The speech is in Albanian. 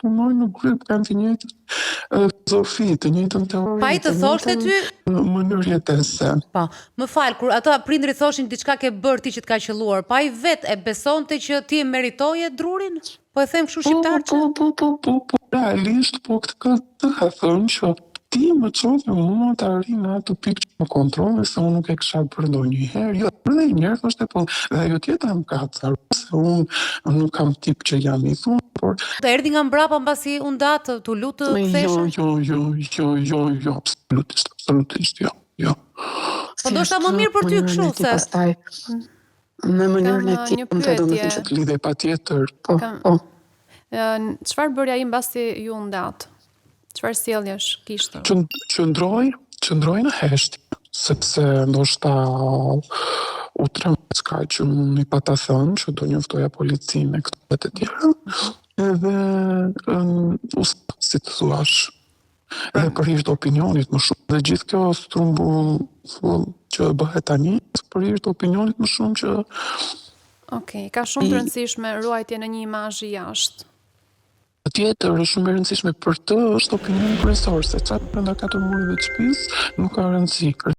punoj në grup, kanë të njëjtën filozofi, të njëjtën teori, Pa i të thoshte ty? mënyrë jetese. Po, më fal, kur ata prindrit thoshin diçka ke bërë ti që të ka qelluar, pa i vet e besonte që ti e meritoje drurin? Po e them kështu shqiptar që? Po, realisht, po këtë ka thënë që ti më qotë mua të arrinë atë pikë që më kontrole se unë nuk e kisha bërë ndonjëherë. Jo, për dhe njerë, thoshte po, dhe ajo tjetra më ka caru, se unë nuk kam tip që jam i thunë, por... Të erdhi nga mbrapa mbasi u ndatë, tu lutë ktheshe? Jo, absolutisht, jo. Po do shta më mirë për ty kështu, se... Pastaj, në mënyrën e Kam ti, një unë të do me pyetje. thënë që Të lidhe pa tjetër, po. Çfarë bërja i mbasi ju ndat? Çfarë sjelljesh kishte? Qëndroj në heshtje, sepse ndoshta u tremëcka që unë i pata thënë që do njoftoja policinë e këto të tjera, edhe si të thuash, edhe për hir të opinionit më shumë, dhe gjithë kjo strumbull që bëhet tani, për hir të opinionit më shumë që... Okej, ka shumë të rëndësishme ruajtje në një imazh i jashtë. Tjetër, është shumë e rëndësishme për të është opinioni kryesor, se çfarë brenda 4 mureve të shtëpisë nuk ka rëndësi.